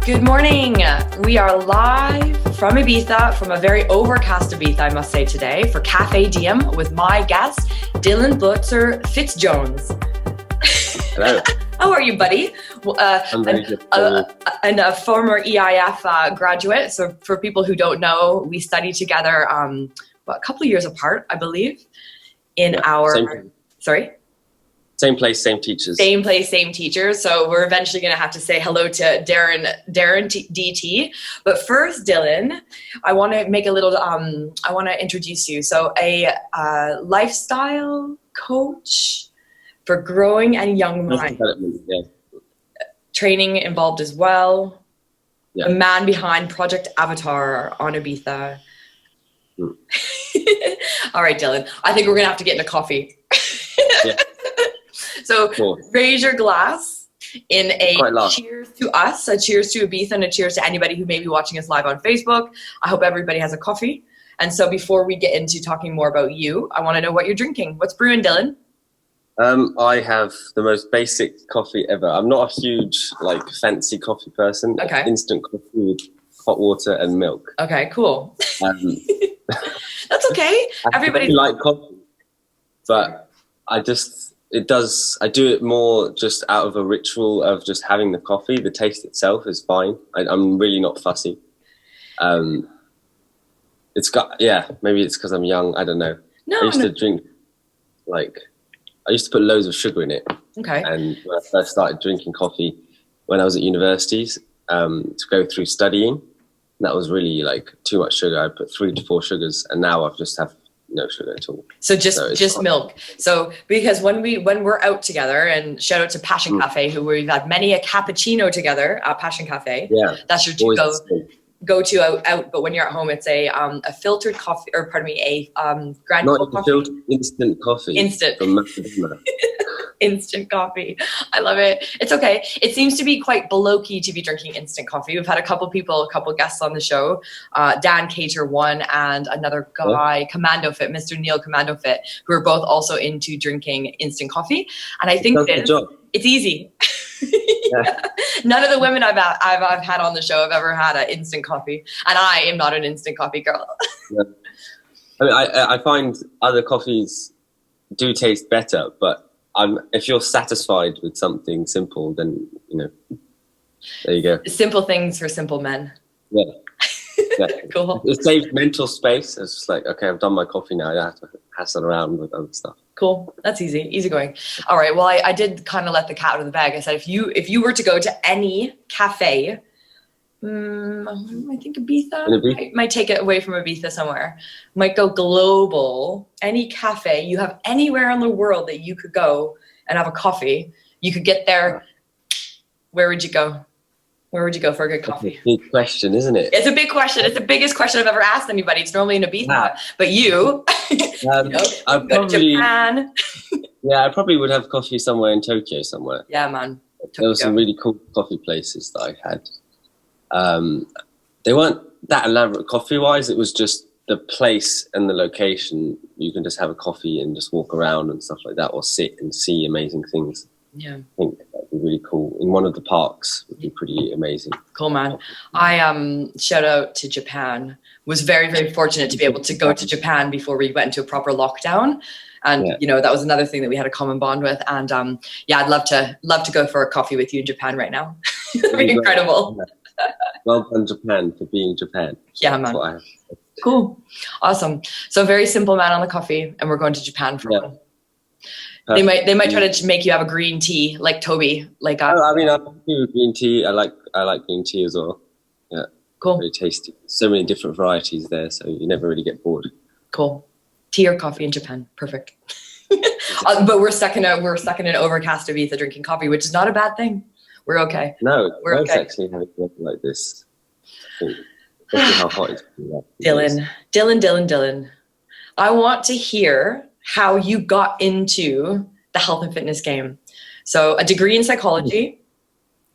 Good morning. We are live from Ibiza, from a very overcast Ibiza, I must say today, for Café Diem with my guest, Dillon Loerzer Fitzjones. Hello. How are you, buddy? I'm very good. And a former EIF graduate. So for people who don't know, we studied together a couple of years apart, I believe, in Same place, same teachers. Same place, same teachers. So we're eventually going to have to say hello to Darren DT. But first, Dillon, I want to make a little, I want to introduce you. So a lifestyle coach for growing and young minds. Yeah. Training involved as well. Yeah. The man behind Project Avatar on Ibiza. Mm. All right, Dillon, I think we're going to have to get into coffee. Yeah. So Cool. Raise your glass in a Quite cheers to us, a cheers to Ibiza, and a cheers to anybody who may be watching us live on Facebook. I hope everybody has a coffee. And so before we get into talking more about you, I want to know what you're drinking. What's brewing, Dillon? I have the most basic coffee ever. I'm not a huge, fancy coffee person. Okay. Instant coffee with hot water and milk. Okay, cool. That's okay. Everybody like coffee, but I do it more just out of a ritual of just having the coffee. The taste itself is fine. I'm really not fussy. Maybe it's because I'm young. I don't know. I used to drink, I used to put loads of sugar in it. Okay. And when I first started drinking coffee when I was at universities to go through studying, that was really too much sugar. I put 3 to 4 sugars, and now I just have no sugar at all. So just milk. So because when we're out together, and shout out to Passion Café, who we've had many a cappuccino together at Passion Café. Yeah. That's your go to out. But when you're at home, it's a filtered coffee, or pardon me, a grand cold coffee. Filtered, instant coffee. Instant. From Macedonia. Instant coffee. I love it. It's okay. It seems to be quite below-key to be drinking instant coffee. We've had a couple guests on the show, Dan Cater one, and another guy, Commando Fit, Mr. Neil Commando Fit, who are both also into drinking instant coffee. And I think it's eeasy. Yeah. None of the women I've had on the show have ever had an instant coffee, and I am not an instant coffee girl. Yeah. I mean, I find other coffees do taste better, but if you're satisfied with something simple, then there you go. Simple things for simple men. Yeah. Cool. It saves mental space. It's just okay, I've done my coffee now. I don't have to hassle around with other stuff. Cool. That's easy going. All right. Well, I did kind of let the cat out of the bag. I said, if you were to go to any cafe, I think Ibiza might take it away from Ibiza somewhere. Might go global. Any cafe you have anywhere in the world that you could go and have a coffee, you could get there. Where would you go? Where would you go for a good coffee? That's a big question, isn't it? It's a big question. It's the biggest question I've ever asked anybody. It's normally in Ibiza, but you, I'd go to Japan. Yeah, I probably would have coffee somewhere in Tokyo somewhere. Yeah, man. There were some really cool coffee places that I had. They weren't that elaborate coffee-wise. It was just the place and the location. You can just have a coffee and just walk around and stuff like that, or sit and see amazing things. Yeah, I think that'd be really cool. In one of the parks would be pretty amazing. Cool, man. I shout out to Japan. Was very, very fortunate to be able to go to Japan before we went into a proper lockdown. And that was another thing that we had a common bond with. And I'd love to go for a coffee with you in Japan right now. It'd be incredible. Well done, Japan, for being Japan. Yeah, man. Cool. Awesome. So very simple man on the coffee, and we're going to Japan for one. They might try to make you have a green tea like Toby. I do green tea. I like green tea as well. Yeah. Cool. Very tasty. So many different varieties there, so you never really get bored. Cool. Tea or coffee in Japan. Perfect. But we're stuck in an overcast Ibiza drinking coffee, which is not a bad thing. We're okay. No, we're okay. Actually having weather like this. Especially how hot it's been. Dillon. I want to hear how you got into the health and fitness game. So a degree in psychology,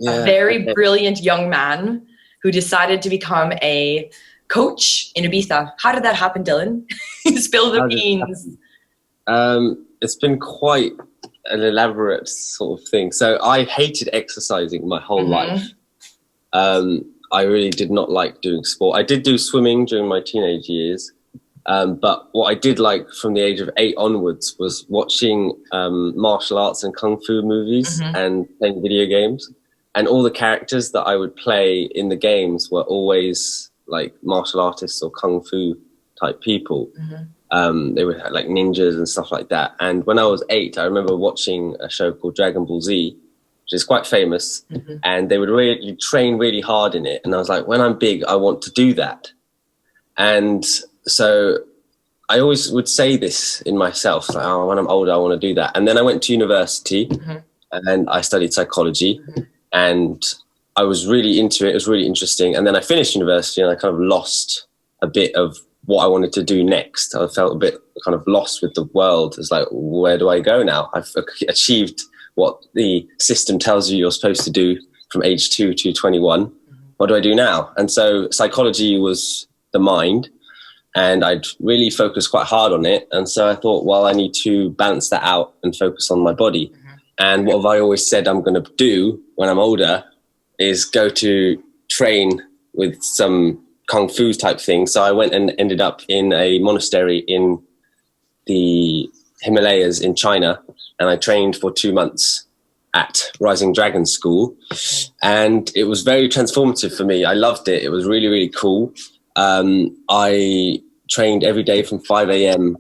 a very brilliant young man who decided to become a coach in Ibiza. How did that happen, Dillon? Spill the beans. It's been quite an elaborate sort of thing. So I hated exercising my whole life. I really did not like doing sport. I did do swimming during my teenage years. But what I did like from the age of 8 onwards was watching martial arts and kung fu movies and playing video games. And all the characters that I would play in the games were always like martial artists or kung fu type people. They were like ninjas and stuff like that. And when I was 8, I remember watching a show called Dragon Ball Z, which is quite famous. And they would really train really hard in it. And I was like, when I'm big, I want to do that. And so I always would say this in myself, like, oh, when I'm older, I want to do that. And then I went to university and I studied psychology and I was really into it. It was really interesting. And then I finished university and I kind of lost a bit of what I wanted to do next. I felt a bit kind of lost with the world. It's like, where do I go now? I've achieved what the system tells you you're supposed to do from age 2 to 21. What do I do now? And so psychology was the mind. And I'd really focused quite hard on it. And so I thought, well, I need to balance that out and focus on my body. And what have I always said I'm going to do when I'm older is go to train with some Kung Fu type thing. So I went and ended up in a monastery in the Himalayas in China. And I trained for 2 months at Rising Dragon School. And it was very transformative for me. I loved it. It was really, really cool. I trained every day from 5 a.m.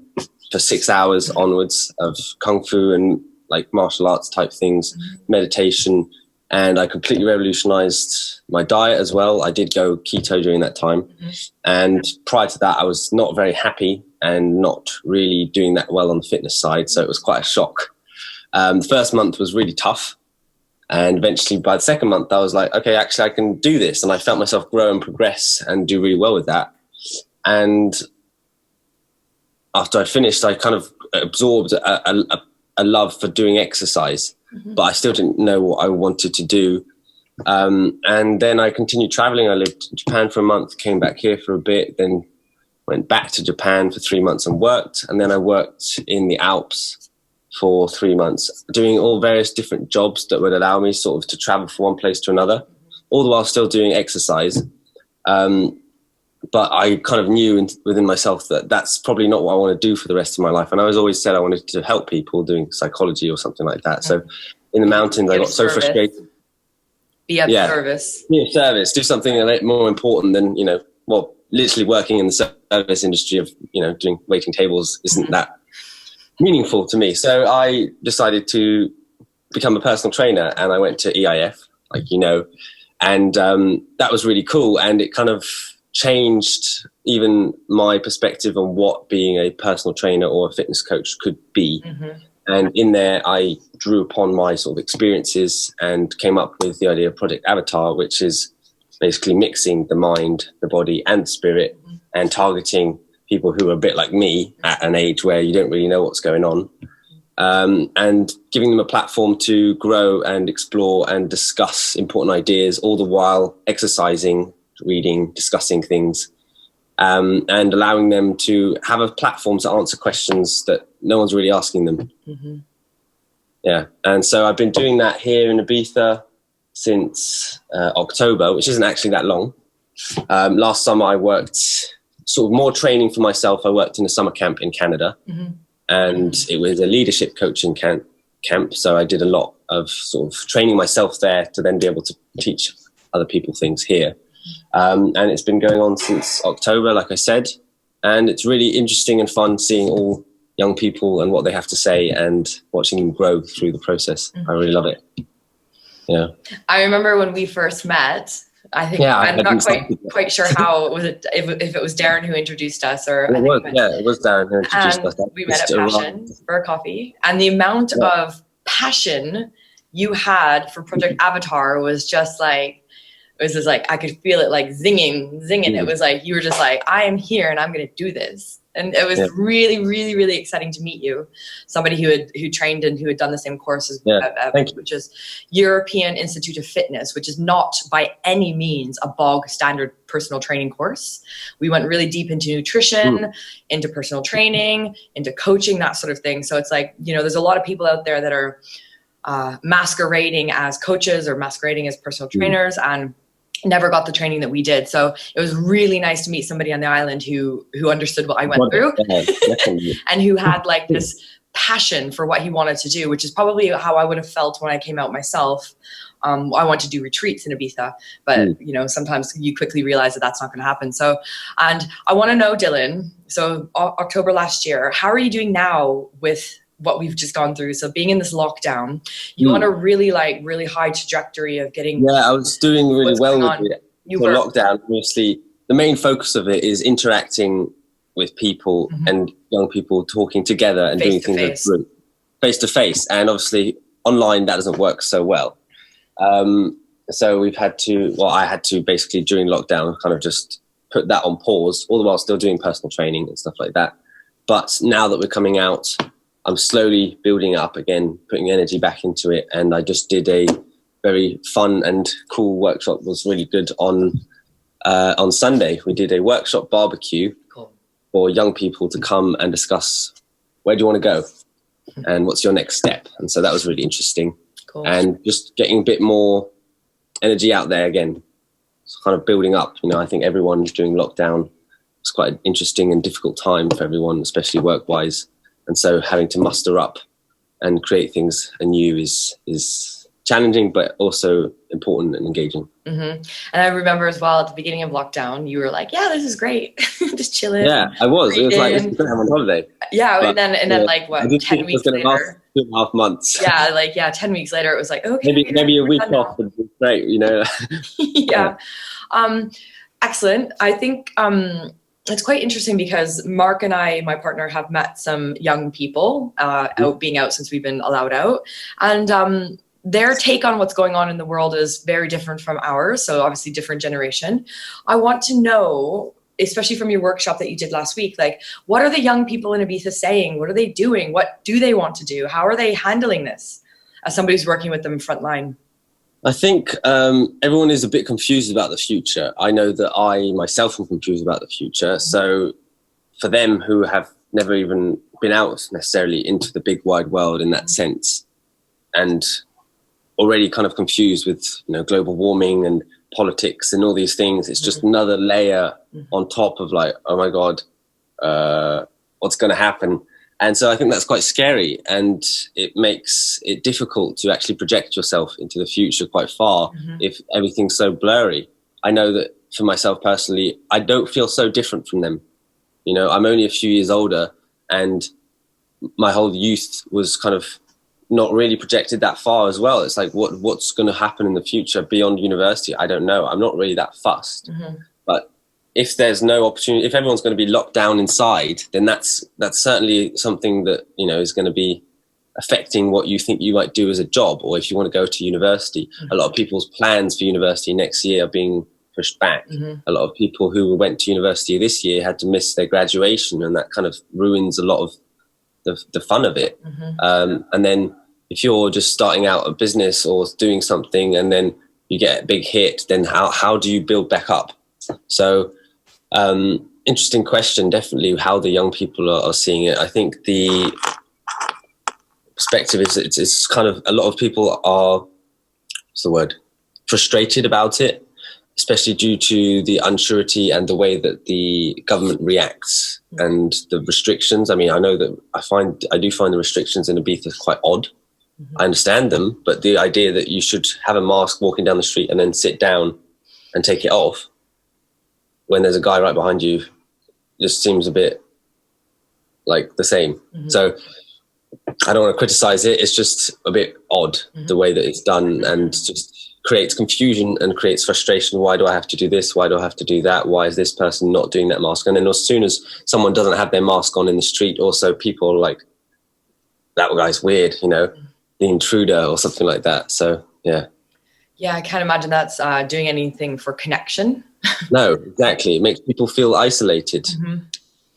for 6 hours onwards of Kung Fu and like martial arts type things, meditation, and I completely revolutionized my diet as well. I did go keto during that time. And prior to that, I was not very happy and not really doing that well on the fitness side. So it was quite a shock. The first month was really tough. And eventually by the second month, I was like, okay, actually I can do this. And I felt myself grow and progress and do really well with that. And after I finished, I kind of absorbed a love for doing exercise, but I still didn't know what I wanted to do. And then I continued traveling. I lived in Japan for a month, came back here for a bit, then went back to Japan for 3 months and worked. And then I worked in the Alps for 3 months, doing all various different jobs that would allow me sort of to travel from one place to another, all the while still doing exercise. But I kind of knew within myself that that's probably not what I want to do for the rest of my life. And I was always said I wanted to help people doing psychology or something like that. So in the mountains, I got so frustrated. Be of service. Be of service. Do something a bit more important than, literally working in the service industry of, doing waiting tables isn't that meaningful to me. So I decided to become a personal trainer and I went to EIF, and that was really cool. And it kind of changed even my perspective on what being a personal trainer or a fitness coach could be. And in there, I drew upon my sort of experiences and came up with the idea of Project Avatar, which is basically mixing the mind, the body and the spirit and targeting people who are a bit like me at an age where you don't really know what's going on, and giving them a platform to grow and explore and discuss important ideas, all the while exercising, reading, discussing things, and allowing them to have a platform to answer questions that no one's really asking them. Yeah. And so I've been doing that here in Ibiza since October, which isn't actually that long. Last summer I worked sort of more training for myself. I worked in a summer camp in Canada, and it was a leadership coaching camp. So I did a lot of sort of training myself there to then be able to teach other people things here. And it's been going on since October, like I said, and it's really interesting and fun seeing all young people and what they have to say and watching them grow through the process. I really love it. Yeah. I remember when we first met, I think I'm not quite sure how it was, if it was Darren who introduced us or it was Darren who introduced us. We met at Passion for a coffee, and the amount of passion you had for Project Avatar was just like, it was just like, I could feel it like zinging. It was like, you were just like, I am here and I'm going to do this. And it was really, really, really exciting to meet you. Somebody who trained and who had done the same course as which is European Institute of Fitness, which is not by any means a bog standard personal training course. We went really deep into nutrition, into personal training, into coaching, that sort of thing. So it's like, there's a lot of people out there that are masquerading as coaches or masquerading as personal trainers, and never got the training that we did. So it was really nice to meet somebody on the island who understood what I went through and who had like this passion for what he wanted to do, which is probably how I would have felt when I came out myself. I want to do retreats in Ibiza, but you know, sometimes you quickly realize that that's not going to happen. So, and I want to know, Dillon, so October last year, how are you doing now with what we've just gone through? So being in this lockdown, you on a really high trajectory of getting. Yeah, I was doing really well with it for lockdown. Obviously, the main focus of it is interacting with people and young people, talking together and doing things as a group, face to face. And obviously online, that doesn't work so well. So we've had to, I had to basically during lockdown kind of just put that on pause, all the while still doing personal training and stuff like that. But now that we're coming out, I'm slowly building up again, putting energy back into it. And I just did a very fun and cool workshop. It was really good on Sunday. We did a workshop barbecue for young people to come and discuss where do you want to go and what's your next step. And so that was really interesting. Cool. And just getting a bit more energy out there again. It's kind of building up. You know, I think everyone during lockdown was quite an interesting and difficult time for everyone, especially work-wise. And so having to muster up and create things anew is challenging, but also important and engaging. And I remember as well at the beginning of lockdown, you were like, yeah, this is great. Just chilling. Yeah, I was. It was like, I'm on holiday. Yeah, but, and then like what, 10 weeks later? Last 2.5 months. Yeah, 10 weeks later, it was like, okay. Maybe a week off would be great, you know? Yeah. Excellent. I think it's quite interesting because Mark and I, my partner, have met some young people being out since we've been allowed out. And their take on what's going on in the world is very different from ours. So obviously different generation. I want to know, especially from your workshop that you did last week, like what are the young people in Ibiza saying? What are they doing? What do they want to do? How are they handling this as somebody who's working with them frontline? I think everyone is a bit confused about the future. I know that I myself am confused about the future. So for them who have never even been out necessarily into the big wide world in that sense, and already kind of confused with, you know, global warming and politics and all these things, it's just another layer on top of like, oh my God, what's going to happen? And so I think that's quite scary, and it makes it difficult to actually project yourself into the future quite far if everything's so blurry. I know that for myself personally, I don't feel so different from them. You know, I'm only a few years older, and my whole youth was kind of not really projected that far as well. It's like, what's going to happen in the future beyond university? I don't know. I'm not really that fussed. But if there's no opportunity, if everyone's going to be locked down inside, then that's certainly something that, you know, is going to be affecting what you think you might do as a job, or if you want to go to university. A lot of people's plans for university next year are being pushed back. A lot of people who went to university this year had to miss their graduation, and that kind of ruins a lot of the fun of it. And then if you're just starting out a business or doing something and then you get a big hit, then how do you build back up? So interesting question, definitely, how the young people are seeing it. I think the perspective is it's kind of, a lot of people are, what's the word, frustrated about it, especially due to the unsurety and the way that the government reacts and the restrictions. I mean, I know that I do find the restrictions in Ibiza quite odd. I understand them, but the idea that you should have a mask walking down the street and then sit down and take it off when there's a guy right behind you just seems a bit like the same. So I don't want to criticize it. It's just a bit odd the way that it's done, and just creates confusion and creates frustration. Why do I have to do this? Why do I have to do that? Why is this person not doing that mask? And then as soon as someone doesn't have their mask on in the street, also people are like, that guy's weird, you know, the intruder or something like that. So, yeah. Yeah, I can't imagine that's doing anything for connection. No, exactly. It makes people feel isolated.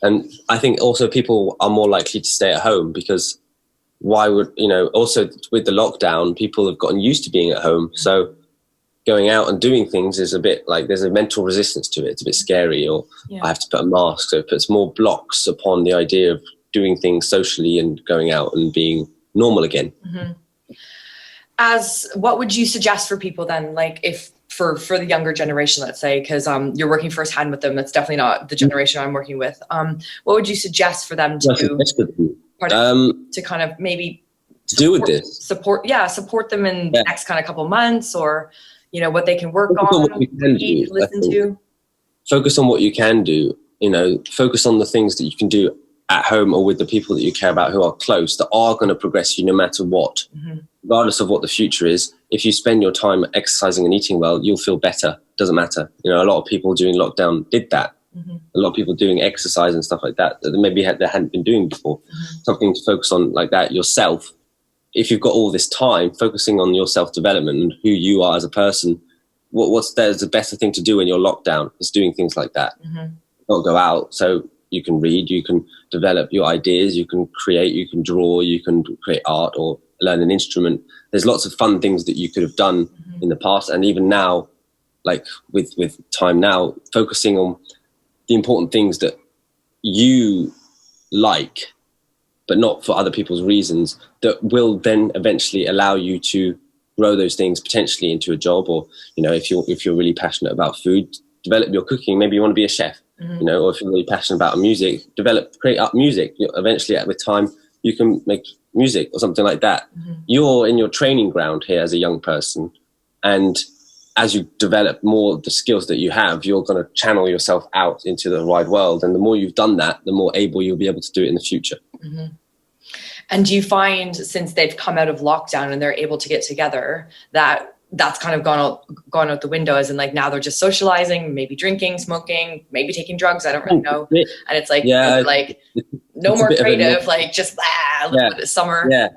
And I think also people are more likely to stay at home because why would, you know, also with the lockdown, people have gotten used to being at home. So going out and doing things is a bit like there's a mental resistance to it. It's a bit scary, or I have to put a mask. So it puts more blocks upon the idea of doing things socially and going out and being normal again. What would you suggest for people then? Like if for the younger generation, let's say, because you're working firsthand with them. That's definitely not the generation I'm working with. What would you suggest for them to do? To kind of maybe deal with this, support them in the next kind of couple months, or what they can work on, what you can do, listen to. Focus on what you can do. Focus on the things that you can do at home or with the people that you care about who are close, that are going to progress you no matter what, regardless of what the future is. If you spend your time exercising and eating well, you'll feel better. Doesn't matter. A lot of people during lockdown did that. A lot of people doing exercise and stuff like that maybe they hadn't been doing before. Something to focus on like that yourself. If you've got all this time, focusing on your self-development and who you are as a person, there's a better thing to do when you're locked down is doing things like that. Not go out. So you can read, you can develop your ideas, you can create, you can draw, you can create art or learn an instrument. There's lots of fun things that you could have done in the past. And even now, like with time now, focusing on the important things that you like, but not for other people's reasons, that will then eventually allow you to grow those things potentially into a job. Or, if you're really passionate about food, develop your cooking. Maybe you want to be a chef, or if you're really passionate about music, create up music. Eventually with time, you can make music or something like that. You're in your training ground here as a young person. And as you develop more the skills that you have, you're going to channel yourself out into the wide world. And the more you've done that, the more able you'll be able to do it in the future. And do you find, since they've come out of lockdown and they're able to get together, that's kind of gone out the window, as in like now they're just socializing, maybe drinking, smoking, maybe taking drugs, I don't really know. And it's like, no more creative, like just it's summer. Yeah.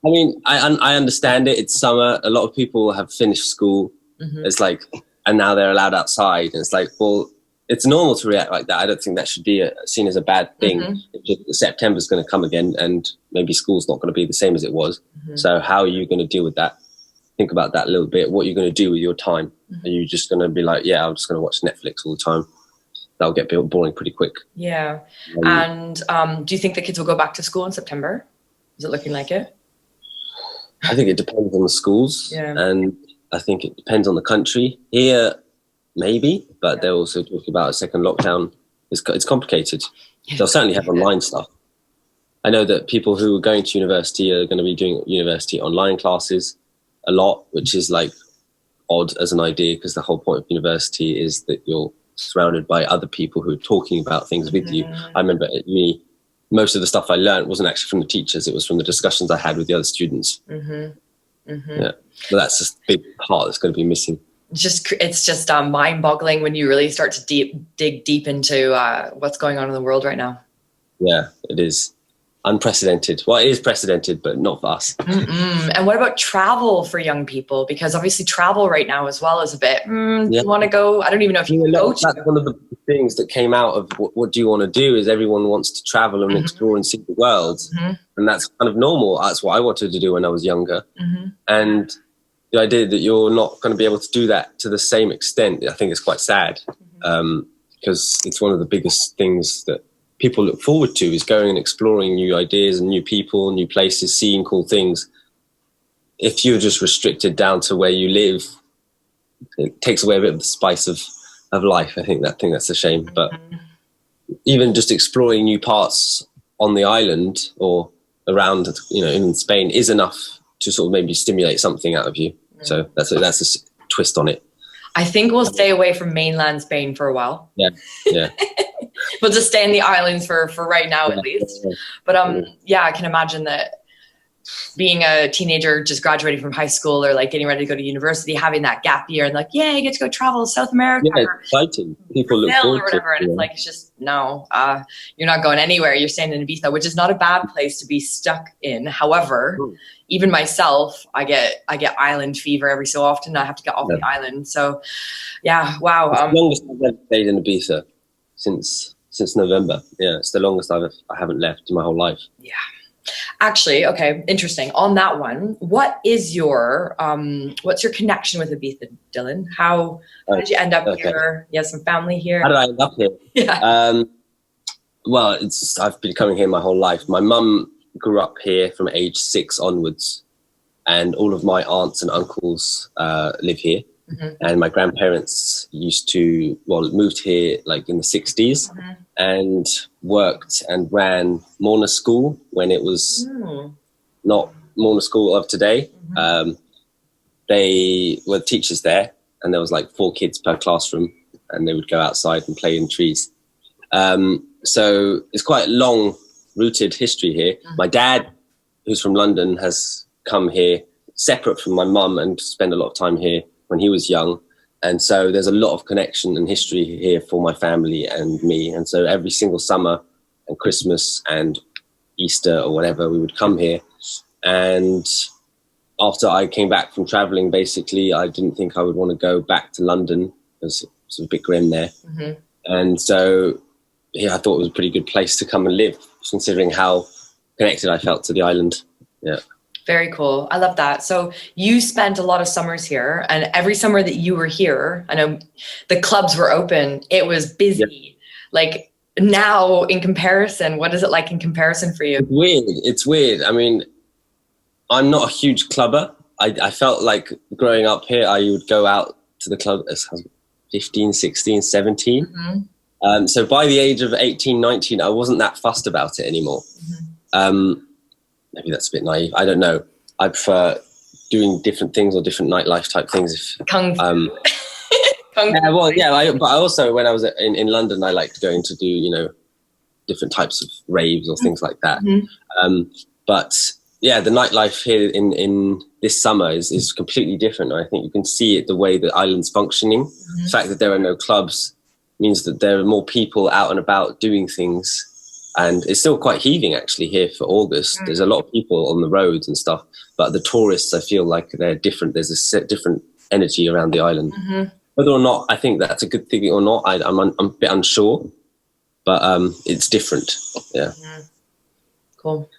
I mean, I understand it. It's summer. A lot of people have finished school. It's like, and now they're allowed outside. And it's like, well, it's normal to react like that. I don't think that should be seen as a bad thing. September's going to come again, and maybe school's not going to be the same as it was. So how are you going to deal with that? Think about that a little bit. What are you going to do with your time? Are you just going to be like, I'm just going to watch Netflix all the time? That'll get boring pretty quick. Yeah. And do you think the kids will go back to school in September? Is it looking like it? I think it depends on the schools. And I think it depends on the country. Here, maybe, but they're also talking about a second lockdown. It's complicated. They'll certainly have online stuff. I know that people who are going to university are going to be doing university online classes a lot, which is like odd as an idea, because the whole point of university is that you're surrounded by other people who are talking about things with you. I remember at uni, most of the stuff I learned wasn't actually from the teachers. It was from the discussions I had with the other students. Yeah, but that's just a big part that's going to be missing. It's just mind-boggling when you really start to dig deep into what's going on in the world right now. Yeah, it is unprecedented. Well, it is precedented, but not for us. And what about travel for young people? Because obviously travel right now as well is a bit, do you want to go? I don't even know if you can go to. That's one of the things that came out of what do you want to do, is everyone wants to travel and explore and see the world. And that's kind of normal. That's what I wanted to do when I was younger. And the idea that you're not going to be able to do that to the same extent, I think is quite sad, because it's one of the biggest things that people look forward to, is going and exploring new ideas and new people, new places, seeing cool things. If you're just restricted down to where you live, it takes away a bit of the spice of life. I think that's a shame. But even just exploring new parts on the island or around, in Spain is enough to sort of maybe stimulate something out of you. So that's a twist on it. I think we'll stay away from mainland Spain for a while. Yeah. We'll just stay in the islands for right now, at least. But I can imagine that being a teenager just graduating from high school or like getting ready to go to university, having that gap year and like, you get to go travel to South America. Yeah, it's exciting. People look forward or whatever. And it's like, it's just, no, you're not going anywhere. You're staying in Ibiza, which is not a bad place to be stuck in. However, even myself, I get island fever every so often. I have to get off the island. So wow. It's the longest I've ever stayed in Ibiza since November. Yeah, it's the longest I haven't left in my whole life. Yeah. Actually, okay, interesting. On that one, what is your what's your connection with Ibiza, Dillon? How did you end up here? You have some family here. How did I end up here? Well, I've been coming here my whole life. My mum grew up here from age 6 onwards, and all of my aunts and uncles live here. And my grandparents moved here like in the 60s and worked and ran Morna School when it was not Morna School of today. They were teachers there, and there was like 4 kids per classroom, and they would go outside and play in trees. So it's quite long-rooted history here. My dad, who's from London, has come here separate from my mum and spent a lot of time here when he was young. And so there's a lot of connection and history here for my family and me. And so every single summer and Christmas and Easter or whatever, we would come here. And after I came back from traveling, basically, I didn't think I would want to go back to London because it was a bit grim there. And so, yeah, I thought it was a pretty good place to come and live, considering how connected I felt to the island. Yeah. Very cool. I love that. So you spent a lot of summers here, and every summer that you were here, I know the clubs were open. It was busy. Yeah. Like now in comparison, what is it like in comparison for you? It's weird. I mean, I'm not a huge clubber. I felt like growing up here, I would go out to the club as 15, 16, 17. So by the age of 18, 19, I wasn't that fussed about it anymore. Maybe that's a bit naive. I don't know. I prefer doing different things or different nightlife type things. KungFu. But I also, when I was in London, I liked going to do, different types of raves or things like that. But yeah, the nightlife here in this summer is completely different. I think you can see it the way the island's functioning. The fact that there are no clubs means that there are more people out and about doing things. And it's still quite heaving actually here for August. There's a lot of people on the roads and stuff, but the tourists, I feel like they're different. There's a different energy around the island. Whether or not I think that's a good thing or not, I'm a bit unsure, but it's different. Yeah. Cool.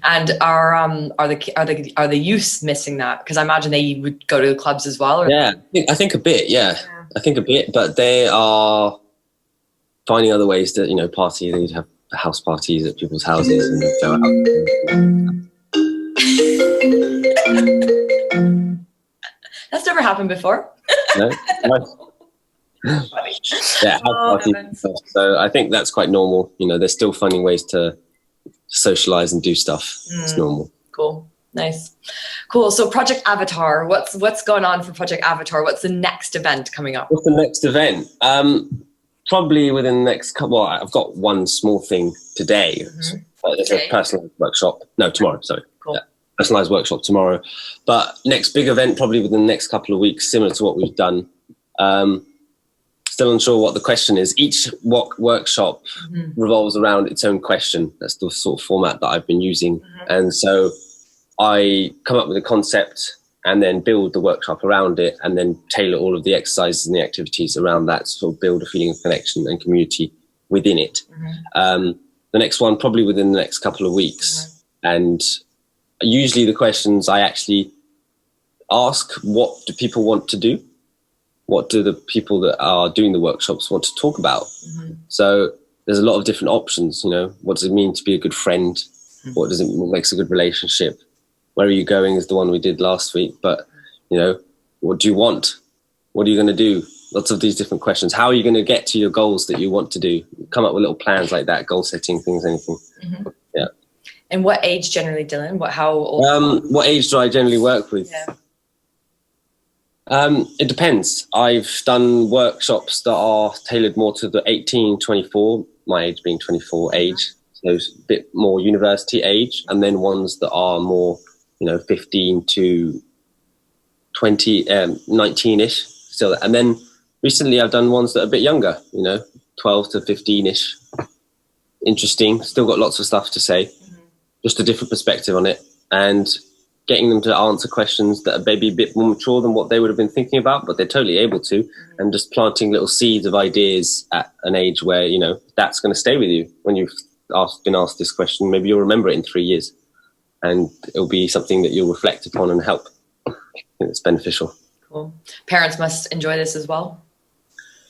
And are the youths missing that? Because I imagine they would go to the clubs as well. Or? Yeah, I think a bit. Yeah, I think a bit, but they are finding other ways to party. They'd have house parties at people's houses and go out. That's never happened before. No. Yeah, house parties and stuff. So I think that's quite normal. They're still finding ways to socialize and do stuff. It's normal. Cool. Nice. Cool. So Project Avatar, what's going on for Project Avatar? What's the next event coming up? What's the next event? Probably within the next couple. Well, I've got one small thing today. There's a personalized workshop. No, tomorrow. Sorry. Cool. Yeah, personalized workshop tomorrow. But next big event probably within the next couple of weeks, similar to what we've done. Still unsure what the question is. Each workshop revolves around its own question. That's the sort of format that I've been using. And so I come up with a concept and then build the workshop around it, and then tailor all of the exercises and the activities around that to sort of build a feeling of connection and community within it. The next one probably within the next couple of weeks. And usually the questions I actually ask, what do people want to do? What do the people that are doing the workshops want to talk about? So there's a lot of different options. What does it mean to be a good friend? What makes a good relationship? Where are you going is the one we did last week. But, what do you want? What are you going to do? Lots of these different questions. How are you going to get to your goals that you want to do? Come up with little plans like that, goal setting things, anything. Yeah. And what age generally, Dillon? How old? What age do I generally work with? It depends. I've done workshops that are tailored more to the 18-24, my age being 24 age. So it's a bit more university age, and then ones that are more 15 to 20, 19-ish still. And then recently I've done ones that are a bit younger, 12 to 15-ish. Interesting. Still got lots of stuff to say. Just a different perspective on it, and getting them to answer questions that are maybe a bit more mature than what they would have been thinking about, but they're totally able to, and just planting little seeds of ideas at an age where, that's going to stay with you. When you've been asked this question, maybe you'll remember it in 3 years, and it'll be something that you'll reflect upon and help. I think it's beneficial. Cool. Parents must enjoy this as well,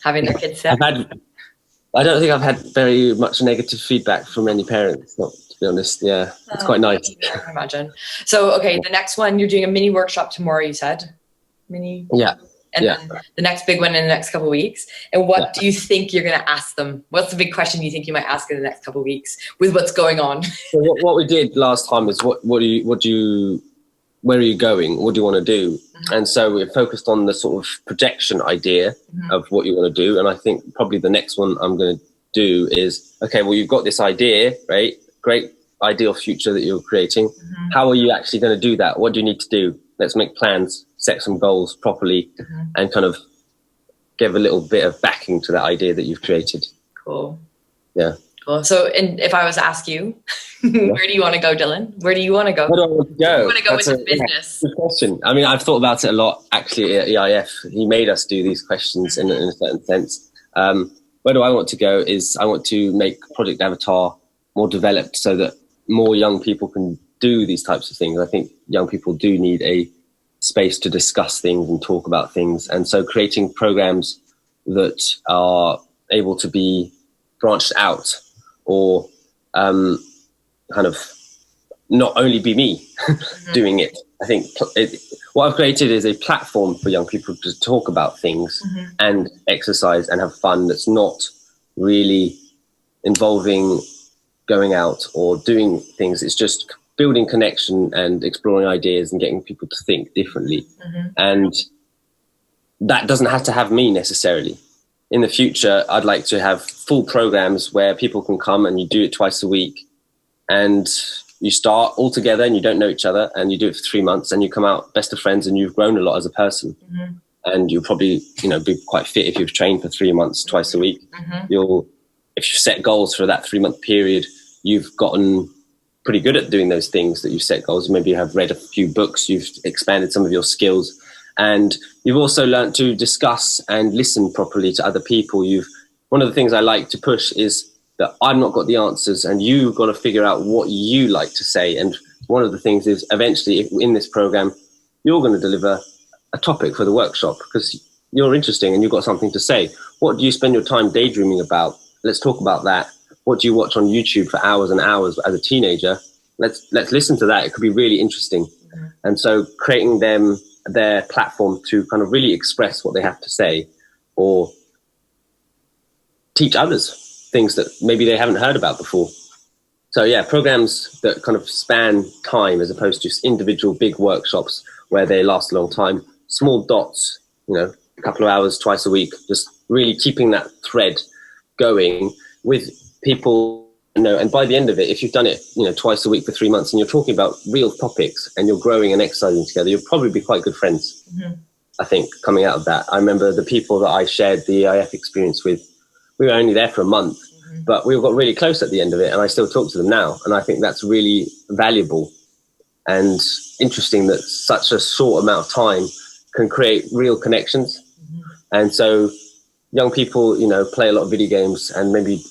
having their kids there. I don't think I've had very much negative feedback from any parents, not to be honest. Yeah, it's quite nice. I can imagine. So, okay, the next one, you're doing a mini workshop tomorrow, you said? Yeah. and then the next big one in the next couple of weeks. And what do you think you're going to ask them? What's the big question you think you might ask in the next couple of weeks with what's going on? So what we did last time is where are you going? What do you want to do? And so we focused on the sort of projection idea of what you want to do. And I think probably the next one I'm going to do is, okay, well, you've got this idea, right? Great ideal future that you're creating. How are you actually going to do that? What do you need to do? Let's make plans, set some goals properly, and kind of give a little bit of backing to that idea that you've created. Cool. Yeah. Cool. So, and if I was to ask you, where do you want to go, Dillon? Where do you want to go? Where do I want to go? You want to go with the business? Good question. I mean, I've thought about it a lot, actually, at EIF. He made us do these questions in a certain sense. Where do I want to go is I want to make Project Avatar more developed so that more young people can do these types of things. I think young people do need a space to discuss things and talk about things. And so creating programs that are able to be branched out or kind of not only be me doing it. I think what I've created is a platform for young people to talk about things and exercise and have fun that's not really involving going out or doing things. It's just building connection and exploring ideas and getting people to think differently. And that doesn't have to have me necessarily. In the future, I'd like to have full programs where people can come and you do it twice a week and you start all together and you don't know each other and you do it for 3 months and you come out best of friends and you've grown a lot as a person. And you'll probably, be quite fit if you've trained for 3 months twice a week. If you set goals for that 3 month period, you've gotten pretty good at doing those things that you've set goals. Maybe you have read a few books, you've expanded some of your skills, and you've also learned to discuss and listen properly to other people. One of the things I like to push is that I've not got the answers and you've got to figure out what you like to say. And one of the things is eventually in this program, you're going to deliver a topic for the workshop because you're interesting and you've got something to say. What do you spend your time daydreaming about? Let's talk about that. What do you watch on YouTube for hours and hours as a teenager? Let's listen to that. It could be really interesting. And so creating their platform to kind of really express what they have to say or teach others things that maybe they haven't heard about before. So yeah, programs that kind of span time as opposed to just individual big workshops where they last a long time. Small dots, a couple of hours twice a week, just really keeping that thread going with people, and by the end of it, if you've done it, twice a week for 3 months and you're talking about real topics and you're growing and exercising together, you'll probably be quite good friends. I think coming out of that, I remember the people that I shared the EIF experience with, we were only there for a month, but we got really close at the end of it and I still talk to them now. And I think that's really valuable and interesting that such a short amount of time can create real connections. And so young people, play a lot of video games and maybe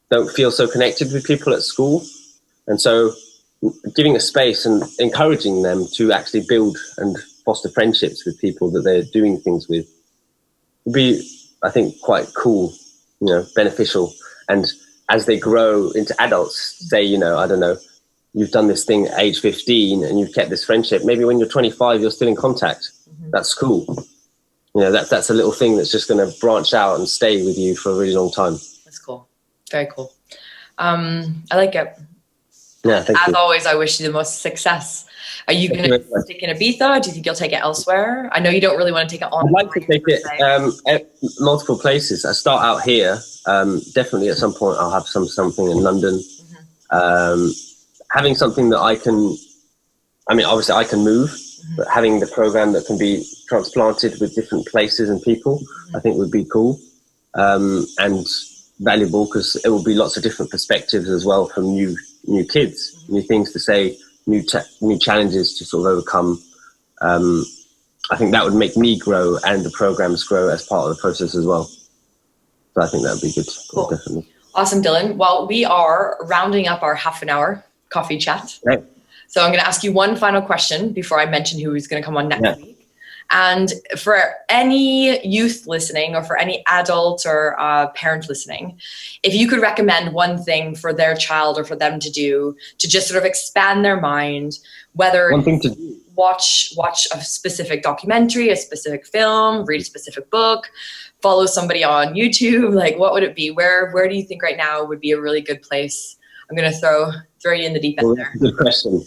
don't feel so connected with people at school. And so giving a space and encouraging them to actually build and foster friendships with people that they're doing things with would be, I think, quite cool, beneficial. And as they grow into adults, say, I don't know, you've done this thing at age 15 and you've kept this friendship. Maybe when you're 25, you're still in contact. That's cool. That's a little thing that's just going to branch out and stay with you for a really long time. That's cool. Very cool. I like it. Yeah, thank you. As always, I wish you the most success. Are you going to stick in Ibiza? Do you think you'll take it elsewhere? I know you don't really want to take it on. I'd like to take it at multiple places. I start out here. Definitely at some point I'll have something in London. Having something that obviously I can move, but having the program that can be transplanted with different places and people, I think would be cool and valuable because it will be lots of different perspectives as well from new kids, new things to say, new challenges to sort of overcome. I think that would make me grow and the programs grow as part of the process as well. So I think that would be good. Cool. Definitely. Awesome, Dillon. Well, we are rounding up our half an hour coffee chat. Right. So I'm going to ask you one final question before I mention who's going to come on next week. And for any youth listening or for any adult or parent listening, if you could recommend one thing for their child or for them to do to just sort of expand their mind, whether one thing to do. watch a specific documentary, a specific film, read a specific book, follow somebody on YouTube? Like, what would it be? Where do you think right now would be a really good place? I'm going to throw you in the deep end there. Good question.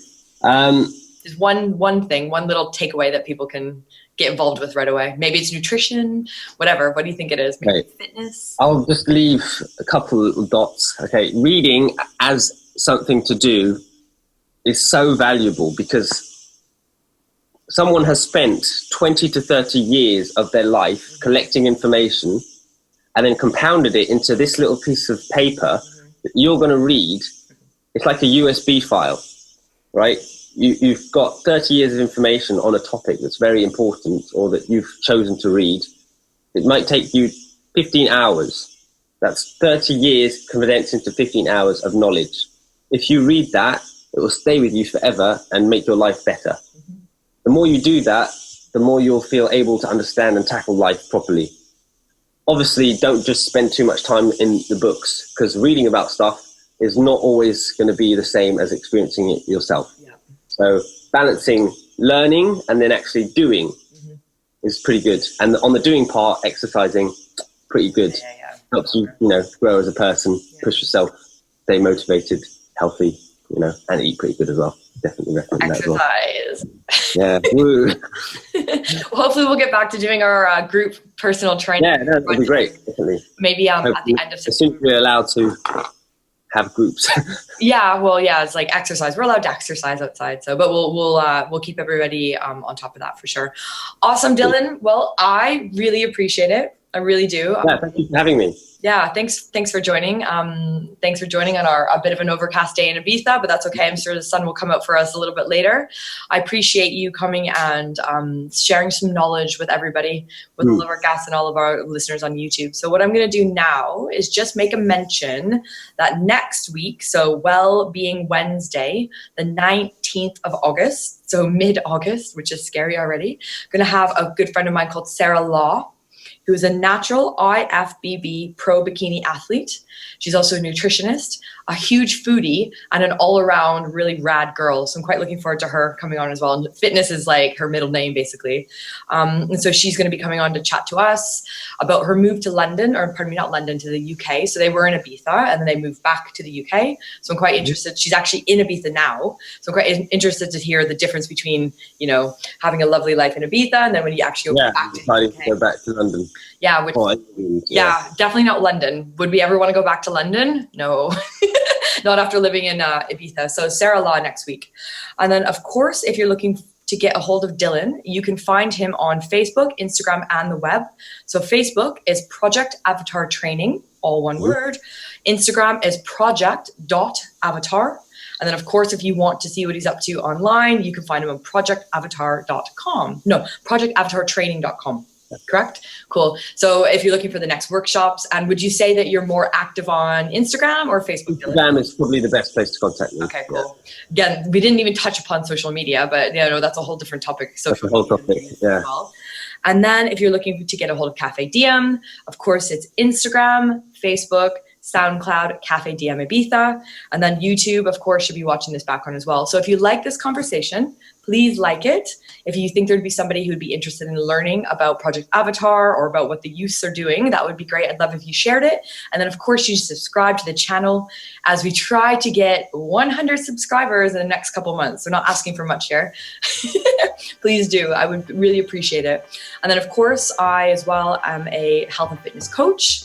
Just one thing, one little takeaway that people can get involved with right away. Maybe it's nutrition, whatever. What do you think it is? Maybe fitness? I'll just leave a couple of dots. Okay, reading as something to do is so valuable because someone has spent 20 to 30 years of their life collecting information and then compounded it into this little piece of paper that you're going to read. It's like a USB file, right? You've got 30 years of information on a topic that's very important or that you've chosen to read. It might take you 15 hours. That's 30 years condensed into 15 hours of knowledge. If you read that, it will stay with you forever and make your life better. The more you do that, the more you'll feel able to understand and tackle life properly. Obviously, don't just spend too much time in the books, because reading about stuff is not always going to be the same as experiencing it yourself. Yeah. So balancing learning and then actually doing is pretty good. And on the doing part, exercising, pretty good. Helps you, grow as a person, push yourself, stay motivated, healthy, and eat pretty good as well. Definitely recommend that as well. Exercise. Yeah. Woo. Well, hopefully we'll get back to doing our group personal training. Yeah, that would be great. Definitely. Maybe at the end of September. As soon as we're allowed to have groups. Yeah, well, yeah, it's like exercise. We're allowed to exercise outside, but we'll keep everybody on top of that for sure. Awesome, Dillon. Well, I really appreciate it. I really do. Yeah, thank you for having me. Yeah, thanks for joining. Thanks for joining on a bit of an overcast day in Ibiza, but that's okay. I'm sure the sun will come out for us a little bit later. I appreciate you coming and sharing some knowledge with everybody, with all of our guests and all of our listeners on YouTube. So what I'm going to do now is just make a mention that next week, so Well-Being Wednesday, the 19th of August, so mid-August, which is scary already, I'm going to have a good friend of mine called Sarah Law, who is a natural IFBB pro bikini athlete. She's also a nutritionist, a huge foodie, and an all-around really rad girl. So I'm quite looking forward to her coming on as well. And fitness is like her middle name, basically. And so she's going to be coming on to chat to us about her move to London, or pardon me, not London, to the UK. So they were in Ibiza, and then they moved back to the UK. So I'm quite interested. She's actually in Ibiza now. So I'm quite interested to hear the difference between, having a lovely life in Ibiza and then when you actually go back to the UK. Go back to London. Yeah, definitely not London. Would we ever want to go back to London? No, not after living in Ibiza. So Sarah Law next week. And then, of course, if you're looking to get a hold of Dillon, you can find him on Facebook, Instagram, and the web. So Facebook is Project Avatar Training, all one word. Instagram is project.avatar. And then, of course, if you want to see what he's up to online, you can find him on projectavatar.com. No, projectavatartraining.com. Correct? Cool. So if you're looking for the next workshops, and would you say that you're more active on Instagram or Facebook? Instagram is probably the best place to contact me. Okay, cool. Yeah. Again, we didn't even touch upon social media, but that's a whole different topic. Social topic, yeah. Well. And then if you're looking to get a hold of Café Diem, of course, it's Instagram, Facebook, SoundCloud, Café Diem Ibiza, and then YouTube, of course, should be watching this background as well. So if you like this conversation, please like it. If you think there'd be somebody who'd be interested in learning about Project Avatar or about what the youths are doing, that would be great. I'd love if you shared it. And then, of course, you subscribe to the channel as we try to get 100 subscribers in the next couple months. We're not asking for much here. Please do. I would really appreciate it. And then, of course, I as well am a health and fitness coach.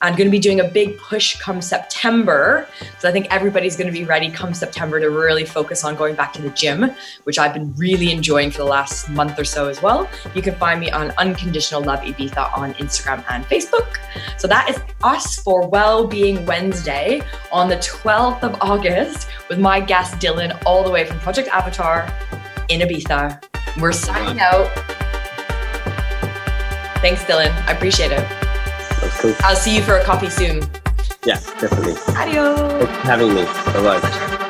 I'm going to be doing a big push come September. So I think everybody's going to be ready come September to really focus on going back to the gym, which I've been really enjoying for the last month or so as well. You can find me on Unconditional Love Ibiza on Instagram and Facebook. So that is us for Well-Being Wednesday on the 12th of August with my guest Dillon, all the way from Project Avatar in Ibiza. We're signing out. Thanks, Dillon. I appreciate it. That's cool. I'll see you for a coffee soon. Yeah, definitely. Adios. Thanks for having me. Bye-bye. Pleasure.